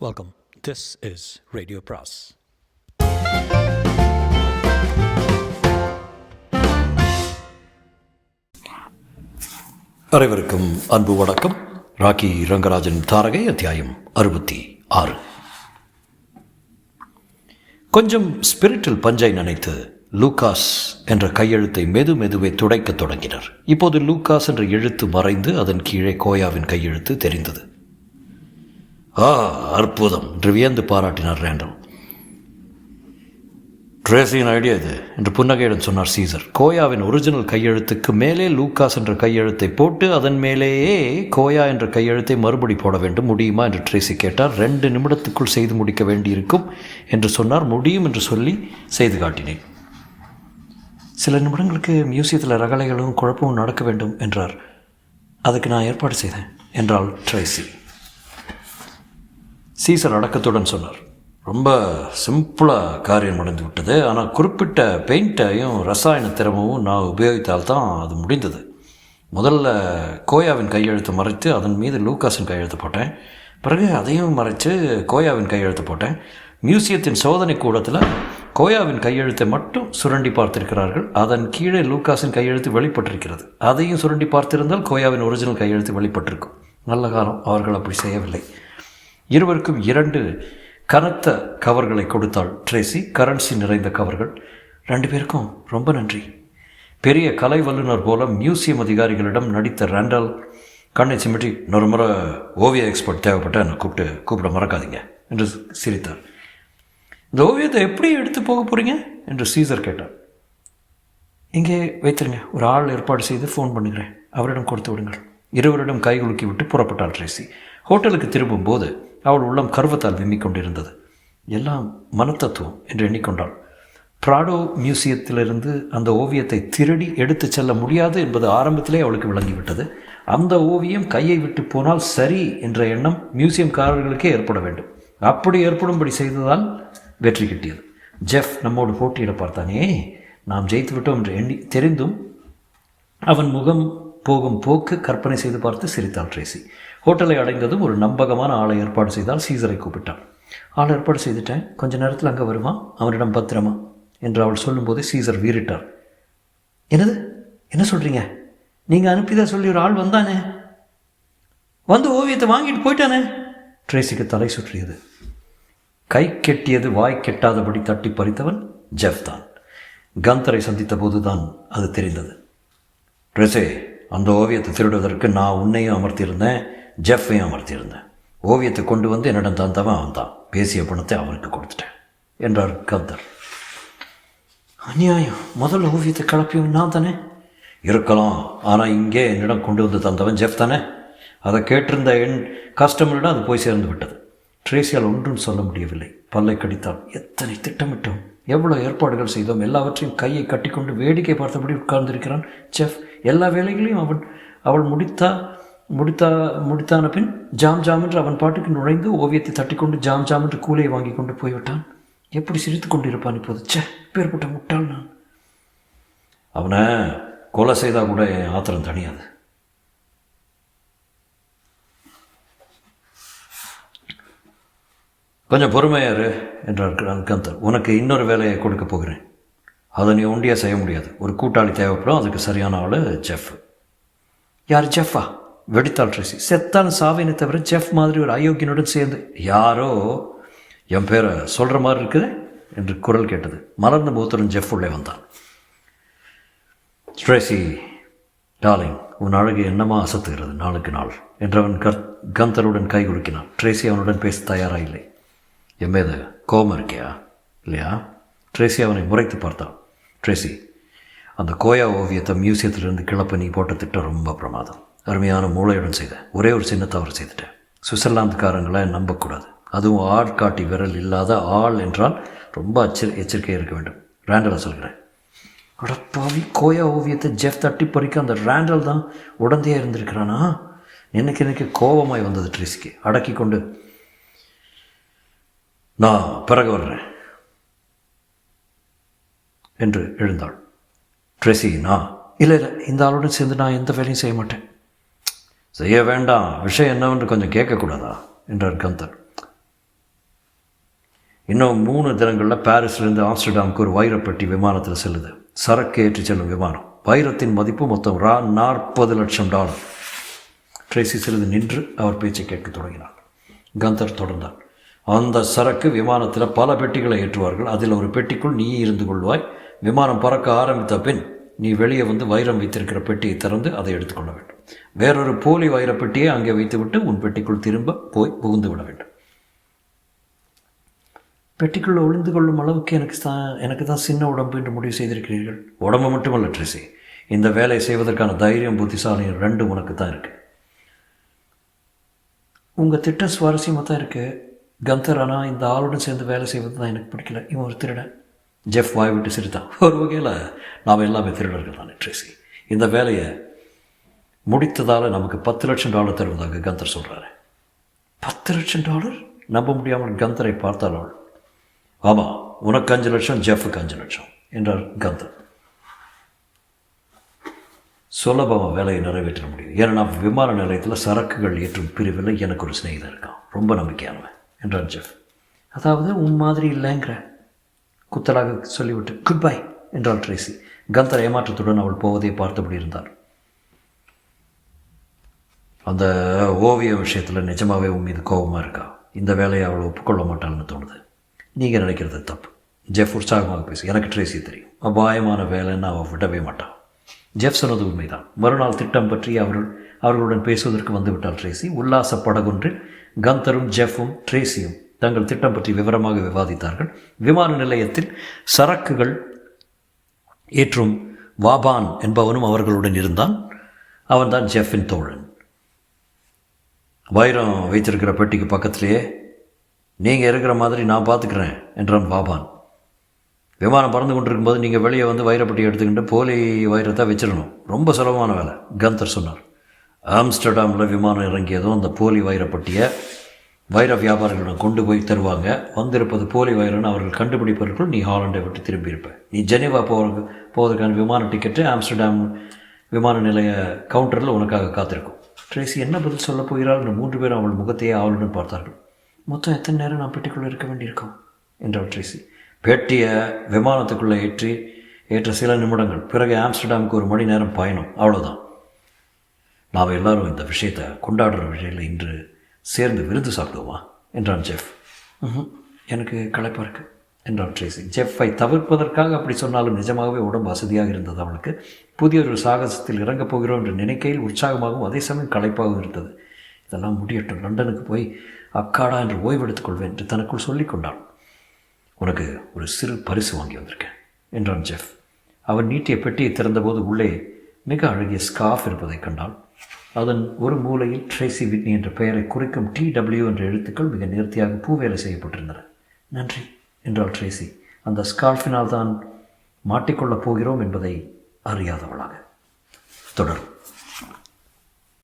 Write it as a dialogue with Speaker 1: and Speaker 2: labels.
Speaker 1: Welcome. This is Radio Pras. அனைவருக்கும் அன்பு வணக்கம். ராக்கி ரங்கராஜன் தாரகை அத்தியாயம் 66. கொஞ்சம் ஸ்பிரிட்டில் பஞ்சை நினைத்து லூகாஸ் என்ற கையெழுத்தை மெதுவே துடைக்கத் தொடங்கினர். இப்போது லூகாஸ் என்ற எழுத்து மறைந்து அதன் கீழே கோயாவின் கையெழுத்து தெரிந்தது. அற்புதம் என்று வியந்து பாராட்டினார் ரேண்டல். ட்ரேசியின் ஐடியா இது என்று புன்னகையுடன் சொன்னார் சீசர். கோயாவின் ஒரிஜினல் கையெழுத்துக்கு மேலே லூகாஸ் என்ற கையெழுத்தை போட்டு அதன் மேலேயே கோயா என்ற கையெழுத்தை மறுபடி போட வேண்டும், முடியுமா என்று ட்ரேசி கேட்டார். 2 நிமிடத்துக்குள் செய்து முடிக்க வேண்டியிருக்கும் என்று சொன்னார். முடியும் என்று சொல்லி செய்து காட்டினேன். சில நிமிடங்களுக்கு மியூசியத்தில் ரகளைகளும் குழப்பமும் நடக்க வேண்டும் என்றார். அதுக்கு நான் ஏற்பாடு செய்தேன் என்றாள் ட்ரேசி. சீசர் அடக்கத்துடன் சொன்னார். ரொம்ப சிம்பிளாக காரியம் நடந்து விட்டது. ஆனால் குறிப்பிட்ட பெயிண்ட்டையும் ரசாயன திறமும் நான் உபயோகித்தால்தான் அது முடிந்தது. முதல்ல கோயாவின் கையெழுத்து மறைத்து அதன் மீது லூகாஸின் கையெழுத்து போட்டேன். பிறகு அதையும் மறைத்து கோயாவின் கையெழுத்து போட்டேன். மியூசியத்தின் சோதனை கூடத்தில் கோயாவின் கையெழுத்தை மட்டும் சுரண்டி பார்த்திருக்கிறார்கள். அதன் கீழே லூகாஸின் கையெழுத்து வெளிப்பட்டிருக்கிறது. அதையும் சுரண்டி பார்த்திருந்தால் கோயாவின் ஒரிஜினல் கையெழுத்து வெளிப்பட்டிருக்கும். நல்ல காலம் அவர்கள் அப்படி செய்யவில்லை. இருவருக்கும் 2 கனத்த கவர்களை கொடுத்தாள் ட்ரேசி, கரன்சி நிறைந்த கவர்கள். 2 பேருக்கும் ரொம்ப நன்றி. பெரிய கலை வல்லுநர் போல மியூசியம் அதிகாரிகளிடம் நடித்த ரேண்டல் கண்ணை சிமிட்டி, இன்னொரு முறை ஓவிய எக்ஸ்பர்ட் தேவைப்பட்ட என்னை கூப்பிட மறக்காதீங்க என்று சிரித்தார். இந்த ஓவியத்தை எப்படி எடுத்து போக போகிறீங்க என்று சீசர் கேட்டார். இங்கே வைத்திருங்க, ஒரு ஆள் ஏற்பாடு செய்து ஃபோன் பண்ணுகிறேன், அவரிடம் கொடுத்து விடுங்கள். இருவரிடம் கைகுலுக்கி விட்டு புறப்பட்டாள் ட்ரேசி. ஹோட்டலுக்கு திரும்பும்போது அவள் உள்ளம் கர்வத்தால் விம்மிக் கொண்டிருந்தது. எல்லாம் மனத்தத்துவம் என்று எண்ணிக்கொண்டாள். பிராடோ மியூசியத்திலிருந்து அந்த ஓவியத்தை திருடி எடுத்து செல்ல முடியாது என்பது ஆரம்பத்திலே அவளுக்கு விளங்கிவிட்டது. அந்த ஓவியம் கையை விட்டு போனால் சரி என்ற எண்ணம் மியூசியம்காரர்களுக்கே ஏற்பட வேண்டும். அப்படி ஏற்படும்படி செய்ததால் வெற்றி கிட்டியது. ஜெஃப் நம்மோடு போட்டியிட பார்த்தானே, நாம் ஜெயித்து விட்டோம் என்று எண்ணி தெரிந்தும் அவன் முகம் போகும் போக்கு கற்பனை செய்து பார்த்து சிரித்தாள் ட்ரேசி. ஹோட்டலை அடைந்ததும் ஒரு நம்பகமான ஆளை ஏற்பாடு செய்தால் சீசரை கூப்பிட்டாள். ஆள் ஏற்பாடு செய்துட்டேன், கொஞ்ச நேரத்தில் அங்கே வருவான், அவனிடம் பத்திரமா என்று அவள் சொல்லும்போது சீசர் வீறிட்டார். என்னது, என்ன சொல்கிறீங்க? நீங்கள் அனுப்பிதான் சொல்லி ஒரு ஆள் வந்தானே, வந்து ஓவியத்தை வாங்கிட்டு போயிட்டானே. ட்ரேசிக்கு தலை சுற்றியது. கை கெட்டியது வாய் கெட்டாதபடி தட்டி பறித்தவன் ஜெஃப் தான். கந்தரை சந்தித்த போது தான் அது தெரிந்தது. ட்ரேசி, அந்த ஓவியத்தை திருடுவதற்கு நான் உன்னையும் அமர்த்தியிருந்தேன், ஜெஃப்பையும் அமர்த்தியிருந்தேன். ஓவியத்தை கொண்டு வந்து என்னிடம் தந்தவன் அவன் தான். பேசிய பணத்தை அவருக்கு கொடுத்துட்டேன் என்றார் கந்தர். அநியாயம், முதல்ல ஓவியத்தை கலப்பியும் நான் தானே? இருக்கலாம், ஆனால் இங்கே என்னிடம் கொண்டு வந்து தந்தவன் ஜெஃப் தானே. அதை கேட்டிருந்த என் கஸ்டமரிடம் அது போய் சேர்ந்து விட்டது. ட்ரேசியால் ஒன்றும் சொல்ல முடியவில்லை. பல்லை கடித்தால். எத்தனை திட்டமிட்டோம், எவ்வளோ ஏற்பாடுகள் செய்தோம், எல்லாவற்றையும் கையை கட்டிக்கொண்டு வேடிக்கை பார்த்தபடி உட்கார்ந்திருக்கிறான் ஜெஃப். எல்லா வேலைகளையும் அவள் முடித்தான பின் ஜாம் என்று அவன் பாட்டுக்கு நுழைந்து ஓவியத்தை தட்டிக்கொண்டு ஜாம் என்று கூலையை வாங்கி கொண்டு போய்விட்டான். எப்படி சிரித்து கொண்டு இருப்பான் இப்போது. பேர்பட்ட முட்டாள் நான். அவனை கொலை செய்தால் கூட என் ஆத்திரம் தனியாது. கொஞ்சம் பொறுமையாரு என்றார் கந்தர். உனக்கு இன்னொரு வேலையை கொடுக்க போகிறேன். அதை நீ ஒண்டியாக செய்ய முடியாது. ஒரு கூட்டாளி தேவைப்படும். அதுக்கு சரியான ஆள் ஜெஃப். யார், ஜெஃபா? வெடித்தாள் ட்ரேசி. செத்தான் சாவினை தவிர ஜெஃப் மாதிரி ஒரு அயோக்கியனுடன் சேர்ந்து யாரோ என் பேரை சொல்கிற மாதிரி இருக்குது என்று குரல் கேட்டது. மலர்ந்த முகத்துடன் ஜெஃப் உள்ளே வந்தான். ட்ரேசி டார்லிங், உன் அழகு என்னமா அசத்துகிறது நாளுக்கு நாள் என்றவன் கந்தருடன் கை குலுக்கினான். ட்ரேசி அவனுடன் பேச தயாராக இல்லை. என் மீது கோபம் இருக்கியா இல்லையா? ட்ரேசி அவனை முறைத்து பார்த்தான். ட்ரேசி, அந்த கோயா ஓவியத்தை மியூசியத்திலிருந்து கிளப்ப நீ போட்ட திட்டம் ரொம்ப பிரமாதம். அருமையான மூளையுடன் செய்த. ஒரே ஒரு சின்ன தவறு செய்துட்டேன். சுவிட்சர்லாந்துக்காரங்களை நம்பக்கூடாது. அதுவும் ஆட்காட்டி விரல் இல்லாத ஆள் என்றால் ரொம்ப எச்சரிக்கையாக இருக்க வேண்டும். ரேண்டலை சொல்கிறேன். அடப்பாவி, கோயா ஓவியத்தை ஜெஃப் தட்டி பறிக்க அந்த ரேண்டல் தான் உடந்தையாக இருந்திருக்கிறானா? எனக்கு கோபமாய் வந்தது ட்ரேசிக்கு. அடக்கி கொண்டு, நான் பிறகு வர்றேன் என்று எழுந்தாள். ட்ரேசி, நான் இல்லை, இந்த ஆளுடன் சேர்ந்து நான் எந்த வேலையும் செய்ய மாட்டேன். செய்ய வேண்டாம், விஷயம் என்னவென்று கொஞ்சம் கேட்கக்கூடாதா என்றார் கந்தர். இன்னும் 3 தினங்களில் பாரிஸ்லேருந்து ஆம்ஸ்டர்டாமுக்கு ஒரு வைரப்பெட்டி விமானத்தில் செல்லுது. சரக்கு ஏற்றி செல்லும் விமானம். வைரத்தின் மதிப்பு மொத்தம் $40 லட்சம். ட்ரேசி சிறிது நின்று அவர் பேச்சை கேட்க தொடங்கினார். கந்தர் தொடர்ந்தார். அந்த சரக்கு விமானத்தில் பல பெட்டிகளை ஏற்றுவார்கள். அதில் ஒரு பெட்டிக்குள் நீ இருந்து கொள்வாய். விமானம் பறக்க ஆரம்பித்த பின் நீ வெளியே வந்து வைரம் வைத்திருக்கிற பெட்டியை திறந்து அதை எடுத்துக்கொள்ள வேண்டும். வேறொரு போலி வைரப்பெட்டியை அங்கே வைத்துவிட்டு உன் பெட்டிக்குள் திரும்ப போய் புகுந்து விட வேண்டும். பெட்டிக்குள்ளே ஒளிந்து கொள்ளும் அளவுக்கு எனக்கு தான் சின்ன உடம்பு என்று முடிவு செய்திருக்கிறீர்கள். உடம்பு மட்டுமல்ல ட்ரேசி, இந்த வேலையை செய்வதற்கான தைரியம் புத்திசாலியும் 2 உனக்கு தான் இருக்குது. உங்கள் திட்டம் சுவாரஸ்யமாக தான் இருக்குது கந்தர். ஆனால் இந்த ஆளுடன் சேர்ந்து வேலை செய்வது தான் எனக்கு பிடிக்கல. இவன் ஒரு திருடன். ஜெஃப் வாய் விட்டு சிரித்தான். ஒரு வகையில் நாம் எல்லாமே திருடர்கள் தானே ட்ரேசி. இந்த வேலையை முடித்ததால் நமக்கு $10 லட்சம் தருவதாக கந்தர் சொல்கிறாரு. $10 லட்சம்? நம்ப முடியாமல் கந்தரை பார்த்தாள் அவள். ஆமாம், உனக்கு 5 லட்சம், ஜெஃபுக்கு 5 லட்சம் என்றார் கந்தர். சுலபமாக வேலையை நிறைவேற்ற முடியும். ஏன்னா விமான நிலையத்தில் சரக்குகள் ஏற்றும் பிரிவில் எனக்கு ஒரு சிநேகிதன் இருக்கான், ரொம்ப நம்பிக்கையானவன் என்றார் ஜெஃப். அதாவது உன் மாதிரி இல்லைங்கிற குத்தலாக சொல்லிவிட்டு குட் பை என்றாள் ட்ரேசி. கந்தர் ஏமாற்றத்துடன் அவள் போவதை பார்த்தபடி இருந்தார். அந்த ஓவிய விஷயத்தில் நிஜமாகவே உன் மீது கோபமாக இருக்கா? இந்த வேலையை அவள் ஒப்புக்கொள்ள மாட்டாள்னு தோணுது. நீங்கள் நினைக்கிறது தப்பு. ஜெஃப் உற்சாகமாக பேசி, எனக்கு ட்ரேசி தெரியும், அபாயமான வேலைன்னு அவள் விடவே மாட்டான். ஜெஃப் சொன்னது உண்மைதான். மறுநாள் திட்டம் பற்றி அவர்களுடன் பேசுவதற்கு வந்துவிட்டாள் ட்ரேசி. உல்லாச படகொன்றில் கந்தரும் ஜெஃப்பும் ட்ரேசியும் தங்கள் திட்டம் பற்றி விவரமாக விவாதித்தார்கள். விமான நிலையத்தில் சரக்குகள் ஏற்றும் வாபான் என்பவனும் அவர்களுடன் இருந்தான். அவன்தான் ஜெஃப்பின் தோழன். வைரம் வைத்திருக்கிற பெட்டிக்கு பக்கத்திலேயே நீங்கள் இருக்கிற மாதிரி நான் பார்த்துக்கிறேன் என்றான் வாபான். விமானம் பறந்து கொண்டிருக்கும்போது நீங்கள் வெளியே வந்து வைரப்பட்டி எடுத்துக்கிட்டு போலி வைரத்தை வச்சிடணும். ரொம்ப சுலபமான வேலை கந்தர் சொன்னார். ஆம்ஸ்டர்டாமில் விமானம் இறங்கியதும் அந்த போலி வைரப்பட்டியை வைர வியாபாரிகளிடம் கொண்டு போய் தருவாங்க. வந்திருப்பது போலி வைரம்னு அவர்கள் கண்டுபிடிப்பதற்குள் நீ ஹாலண்டை விட்டு திரும்பியிருப்ப. நீ ஜெனீவா போவதற்கான விமான டிக்கெட்டு ஆம்ஸ்டர்டாம் விமான நிலைய கவுண்டரில் உனக்காக காத்திருக்கும். ட்ரேசி என்ன பதில் சொல்லப் போகிறாள் என்று 3 பேரும் அவள் முகத்தையே ஆவலுடன் பார்த்தார்கள். மொத்தம் எத்தனை நேரம் நான் பெட்டிக்குள்ளே இருக்க வேண்டியிருக்கோம் என்றாள் ட்ரேசி. பெட்டியை விமானத்துக்குள்ளே ஏற்ற சில நிமிடங்கள், பிறகு ஆம்ஸ்டர்டாமுக்கு 1 மணி நேரம் பயணம், அவ்வளோதான். நாம் எல்லாரும் இந்த விஷயத்தை கொண்டாடுற விஷயத்தில் இன்று சேர்ந்து விருந்து சாப்பிடுவோமா என்றான் ஜெஃப். எனக்கு களைப்பாக இருக்கு என்றான் ட்ரேசி. ஜெஃப்பை தவிர்ப்பதற்காக அப்படி சொன்னாலும் நிஜமாகவே உடம்பு வசதியாக இருந்தது அவளுக்கு. புதிய ஒரு சாகசத்தில் இறங்கப் போகிறோம் என்ற நினைக்கையில் உற்சாகமாகவும் அதே சமயம் களைப்பாகவும் இருந்தது. இதெல்லாம் முடியட்டும், லண்டனுக்கு போய் அக்காடா என்று ஓய்வெடுத்துக் கொள்வேன் என்று தனக்குள் சொல்லிக் கொண்டான். உனக்கு ஒரு சிறு பரிசு வாங்கி வந்திருக்கேன் என்றான் ஜெஃப். அவன் நீட்டிய பெட்டியை திறந்தபோது உள்ளே மிக அழகிய ஸ்கார்ஃப் இருப்பதைக் கண்டான். அதன் ஒரு மூலையில் ட்ரேசி விட்னி என்ற பெயரை குறிக்கும் TW என்ற எழுத்துக்கள் மிக நேர்த்தியாக பூவேலை செய்யப்பட்டிருந்தன. நன்றி என்றாள் ட்ரேசி, அந்த ஸ்கார்ஃபினால் தான் மாட்டிக்கொள்ளப் போகிறோம் என்பதை அறியாதவளாக. தொடரும்.